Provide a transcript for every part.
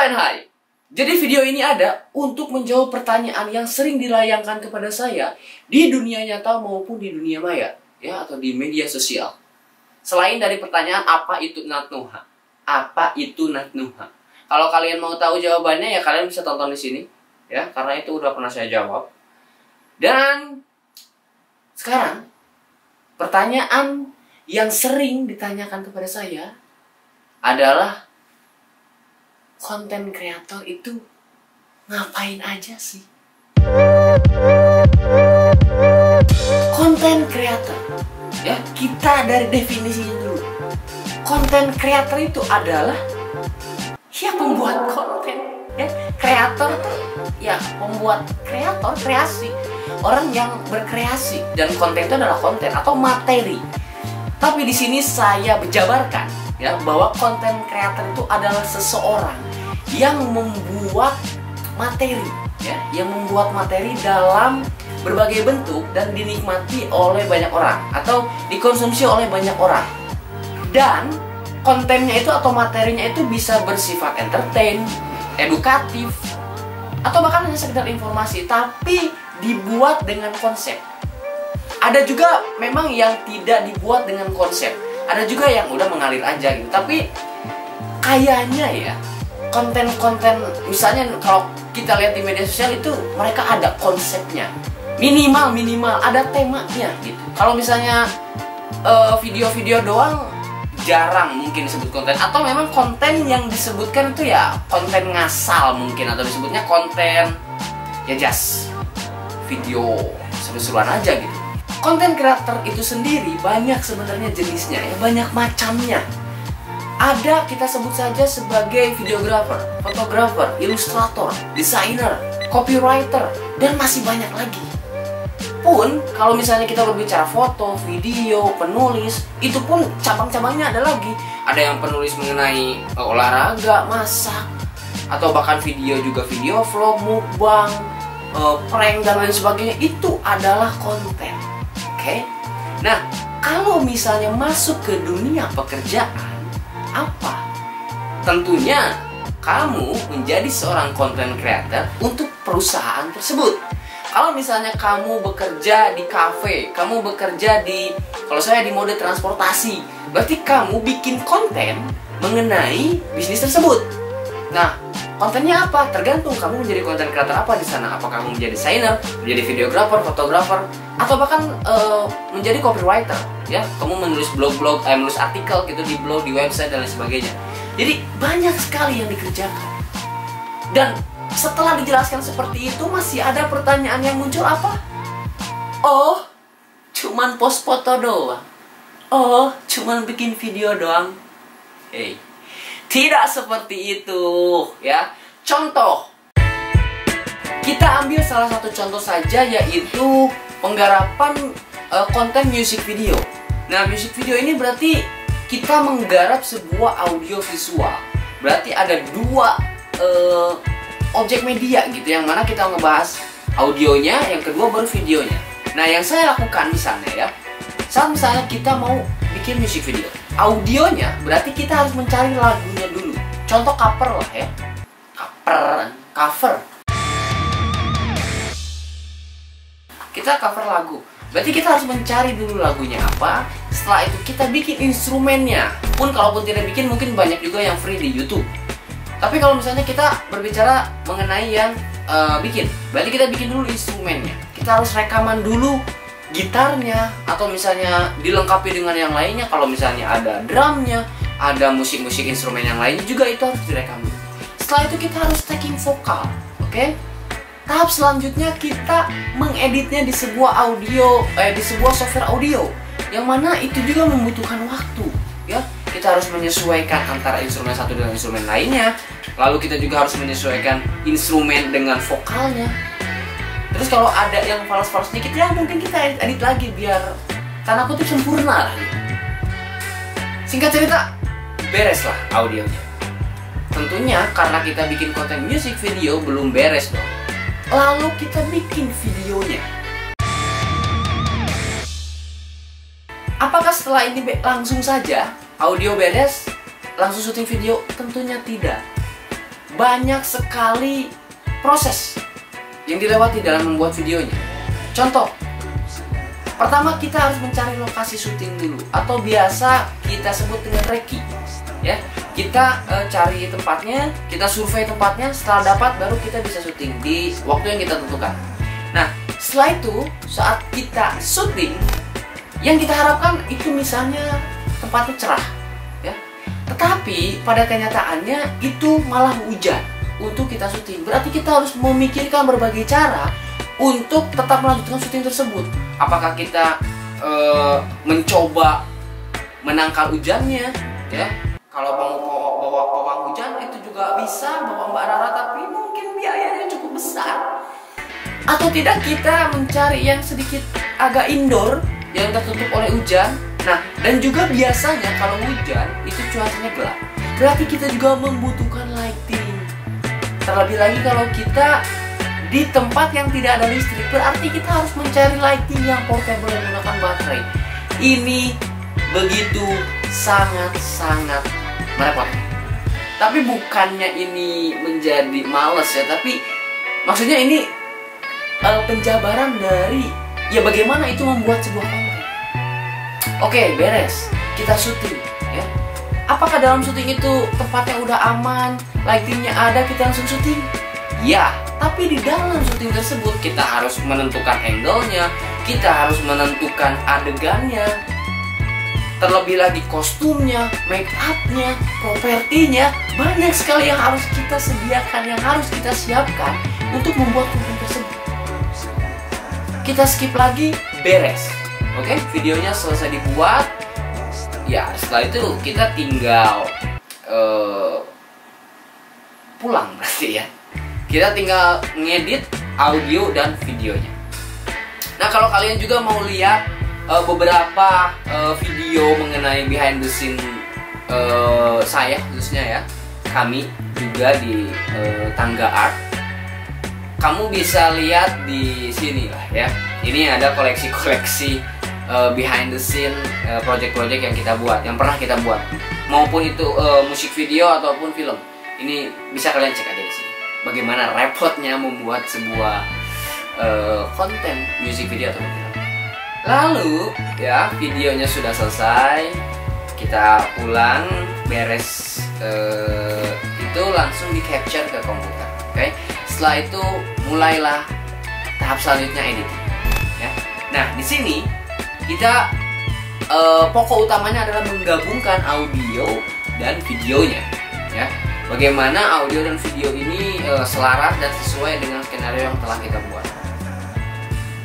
and hai. Jadi video ini ada untuk menjawab pertanyaan yang sering dilayangkan kepada saya di dunia nyata maupun di dunia maya, ya, atau di media sosial. Selain dari pertanyaan apa itu Natnuha? Apa itu Natnuha? Kalau kalian mau tahu jawabannya ya kalian bisa tonton di sini, ya, karena itu udah pernah saya jawab. Dan sekarang pertanyaan yang sering ditanyakan kepada saya adalah, konten kreator itu ngapain aja sih? Konten kreator, ya, kita dari definisinya dulu. Konten kreator itu adalah ya pembuat konten, ya. Kreator tuh ya pembuat, kreator, kreasi, orang yang berkreasi, dan konten itu adalah konten atau materi. Tapi di sini saya berjabarkan, ya, bahwa konten kreator itu adalah seseorang yang membuat materi, ya, yang membuat materi dalam berbagai bentuk dan dinikmati oleh banyak orang atau dikonsumsi oleh banyak orang. Dan kontennya itu atau materinya itu bisa bersifat entertain, edukatif, atau bahkan hanya sekedar informasi, tapi dibuat dengan konsep. Ada juga memang yang tidak dibuat dengan konsep. Ada juga yang udah mengalir aja gitu. Tapi kayaknya ya, konten-konten misalnya kalau kita lihat di media sosial itu mereka ada konsepnya. Minimal ada temanya gitu. Kalau misalnya video-video doang jarang mungkin disebut konten, atau memang konten yang disebutkan itu ya konten ngasal mungkin, atau disebutnya konten ya just video seru-seruan aja gitu. Konten kreator itu sendiri banyak sebenarnya jenisnya, ya, banyak macamnya. Ada, kita sebut saja sebagai videographer, fotografer, ilustrator, desainer, copywriter, dan masih banyak lagi. Pun kalau misalnya kita berbicara foto, video, penulis, itu pun cabang-cabangnya ada lagi. Ada yang penulis mengenai olahraga, masak, atau bahkan video juga, video vlog, mukbang, prank, dan lain sebagainya. Itu adalah konten. Oke? Nah, kalau misalnya masuk ke dunia pekerjaan, apa? Tentunya kamu menjadi seorang content creator untuk perusahaan tersebut. Kalau misalnya kamu bekerja di cafe, kamu bekerja di, kalau saya di mode transportasi, berarti kamu bikin konten mengenai bisnis tersebut. Nah, kontennya apa? Tergantung kamu menjadi content creator apa di sana. Apakah kamu menjadi desainer, menjadi videographer, fotografer, atau bahkan menjadi copywriter, ya. Kamu menulis blog-blog, menulis artikel gitu di blog, di website, dan lain sebagainya. Jadi banyak sekali yang dikerjakan. Dan setelah dijelaskan seperti itu, masih ada pertanyaan yang muncul, apa? Oh, cuman post foto doang. Oh, cuman bikin video doang. Hey, tidak seperti itu, ya. Contoh, kita ambil salah satu contoh saja, yaitu penggarapan konten music video. Nah, music video ini berarti kita menggarap sebuah audio visual. Berarti ada dua objek media gitu, yang mana kita ngebahas audionya, yang kedua baru videonya. Nah, yang saya lakukan misalnya, ya, saat misalnya kita mau bikin music video, audionya berarti kita harus mencari lagunya dulu. Contoh cover lah, ya, cover. Kita cover lagu, berarti kita harus mencari dulu lagunya apa. Setelah itu kita bikin instrumennya. Pun kalaupun tidak bikin, mungkin banyak juga yang free di YouTube. Tapi kalau misalnya kita berbicara mengenai yang bikin, berarti kita bikin dulu instrumennya. Kita harus rekaman dulu gitarnya, atau misalnya dilengkapi dengan yang lainnya. Kalau misalnya ada drumnya, ada musik-musik instrumen yang lainnya juga, itu harus direkam dulu. Setelah itu kita harus tagging vokal, oke? Tahap selanjutnya kita mengeditnya di sebuah audio, di sebuah software audio, yang mana itu juga membutuhkan waktu, ya. Kita harus menyesuaikan antara instrumen satu dengan instrumen lainnya. Lalu kita juga harus menyesuaikan instrumen dengan vokalnya. Terus kalau ada yang fals-fals sedikit, ya mungkin kita edit lagi biar tanda kutip sempurna lah gitu. Singkat cerita, beres lah audionya. Tentunya karena kita bikin konten music video belum beres dong. Lalu kita bikin videonya. Apakah setelah ini langsung saja audio beres, langsung syuting video? Tentunya tidak. banyak sekali proses yang dilewati dalam membuat videonya. Contoh, pertama kita harus mencari lokasi syuting dulu, atau biasa kita sebut dengan reki. Ya, kita cari tempatnya, kita survei tempatnya, setelah dapat baru kita bisa syuting di waktu yang kita tentukan. Nah, setelah itu saat kita syuting, yang kita harapkan itu misalnya tempatnya cerah, ya. Tetapi pada kenyataannya itu malah hujan untuk kita syuting. Berarti kita harus memikirkan berbagai cara untuk tetap melanjutkan syuting tersebut. Apakah kita mencoba menangkal hujannya, ya? Kalau mau bawa pawang hujan itu juga bisa, bawa Mbak Rara, tapi mungkin biayanya cukup besar. Atau tidak kita mencari yang sedikit agak indoor yang tertutup oleh hujan. Nah, dan juga biasanya kalau hujan itu cuacanya gelap, berarti kita juga membutuhkan lighting. Terlebih lagi kalau kita di tempat yang tidak ada listrik, berarti kita harus mencari lighting yang portable menggunakan baterai. Ini begitu sangat-sangat merepotkan. Tapi bukannya ini menjadi males ya, tapi maksudnya ini penjabaran dari ya bagaimana itu membuat sebuah konten. Oke, beres, kita syuting ya. Apakah dalam syuting itu tempatnya udah aman, lightingnya ada, kita langsung syuting? Ya, tapi di dalam syuting tersebut kita harus menentukan angle-nya, kita harus menentukan adegannya, terlebih lagi kostumnya, make up-nya, propertinya, banyak sekali yang harus kita sediakan, yang harus kita siapkan untuk membuat konten tersebut. Kita skip lagi, beres. Oke, videonya selesai dibuat. Ya, setelah itu kita tinggal pulang berarti ya. Kita tinggal ngedit audio dan videonya. Nah, kalau kalian juga mau lihat beberapa video mengenai behind the scene saya khususnya ya, kami juga di Tangga Art, kamu bisa lihat di sini lah ya. Ini ada koleksi-koleksi behind the scene project-project yang kita buat, yang pernah kita buat, maupun itu musik video ataupun film. Ini bisa kalian cek aja di sini. Bagaimana repotnya membuat sebuah konten music video atau film. Lalu ya videonya sudah selesai, kita pulang, beres itu langsung di capture ke komputer. Oke, setelah itu mulailah tahap selanjutnya editing. Ya. Nah di sini kita pokok utamanya adalah menggabungkan audio dan videonya. Ya. Bagaimana audio dan video ini selaras dan sesuai dengan skenario yang telah kita buat.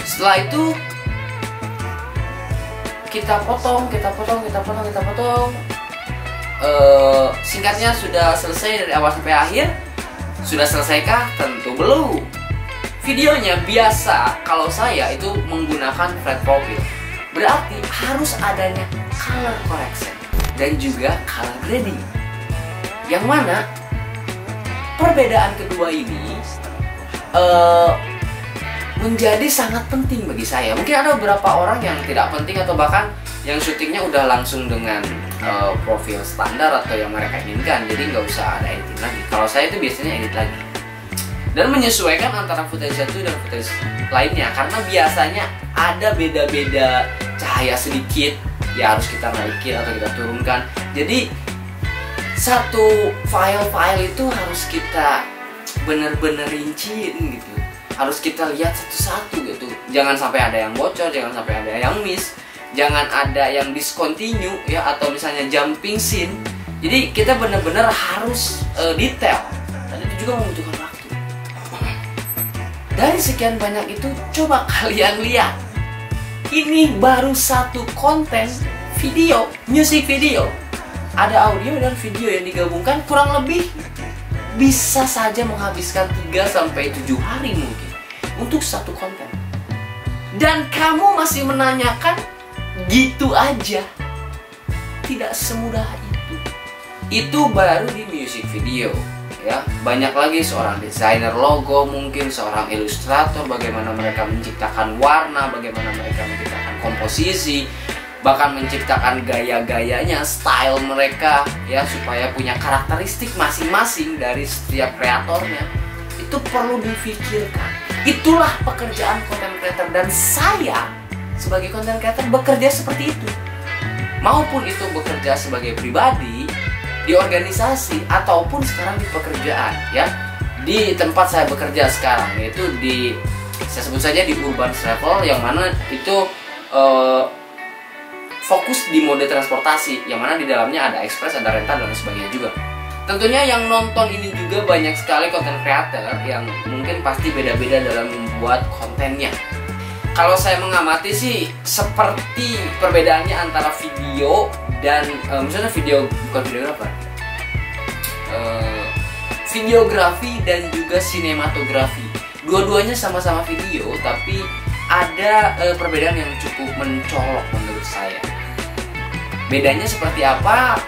Setelah itu kita potong. Singkatnya sudah selesai dari awal sampai akhir. Sudah selesaikah? Tentu belum. Videonya biasa kalau saya itu menggunakan flat profile. Berarti harus adanya color correction dan juga color grading. Yang mana perbedaan kedua ini menjadi sangat penting bagi saya. Mungkin ada beberapa orang yang tidak penting atau bahkan yang syutingnya udah langsung dengan profil standar atau yang mereka inginkan, jadi nggak usah ada editing lagi. Kalau saya itu biasanya edit lagi dan menyesuaikan antara footage satu dan footage lainnya, karena biasanya ada beda-beda cahaya sedikit, ya harus kita naikin atau kita turunkan. Jadi satu file-file itu harus kita bener-bener rinciin gitu, harus kita lihat satu-satu gitu. Jangan sampai ada yang bocor, jangan sampai ada yang miss, jangan ada yang discontinue ya, atau misalnya jumping scene. Jadi kita bener-bener harus detail, dan itu juga membutuhkan waktu. Dari sekian banyak itu, coba kalian lihat, ini baru satu konten video, music video. Ada audio dan video yang digabungkan, kurang lebih bisa saja menghabiskan 3-7 hari mungkin untuk satu konten. Dan kamu masih menanyakan gitu aja. Tidak semudah itu. Itu baru di music video ya. Banyak lagi seorang desainer logo, mungkin seorang ilustrator, bagaimana mereka menciptakan warna, bagaimana mereka menciptakan komposisi, bahkan menciptakan gaya-gayanya, style mereka ya, supaya punya karakteristik masing-masing dari setiap kreatornya. Itu perlu difikirkan. Itulah pekerjaan content creator, dan saya sebagai content creator bekerja seperti itu. Maupun itu bekerja sebagai pribadi, di organisasi, ataupun sekarang di pekerjaan ya. Di tempat saya bekerja sekarang, yaitu saya sebut saja di Urban Travel, yang mana itu fokus di mode transportasi, yang mana di dalamnya ada ekspres, ada rental, dan sebagainya juga. Tentunya yang nonton ini juga banyak sekali content creator yang mungkin pasti beda-beda dalam membuat kontennya. Kalau saya mengamati sih seperti perbedaannya antara video dan misalnya bukan videografer, videografi dan juga sinematografi. Dua-duanya sama-sama video, tapi ada perbedaan yang cukup mencolok menurut saya. Bedanya seperti apa?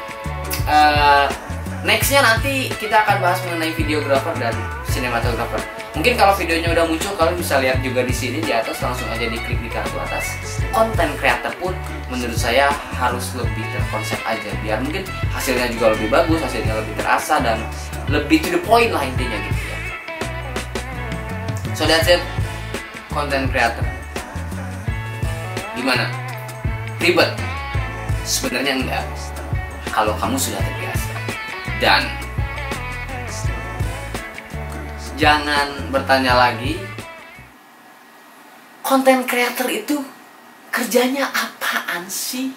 Nextnya nanti kita akan bahas mengenai videografer dan sinematografer. Mungkin kalau videonya udah muncul, kalian bisa lihat juga di sini di atas, langsung aja diklik di kartu atas. Content creator pun menurut saya harus lebih terkonsep aja, biar mungkin hasilnya juga lebih bagus, hasilnya lebih terasa, dan lebih to the point lah intinya gitu ya. So that's it, content creator. Gimana? Ribet? Sebenarnya enggak, kalau kamu sudah terbiasa. Dan jangan bertanya lagi, content creator itu kerjanya apaan sih?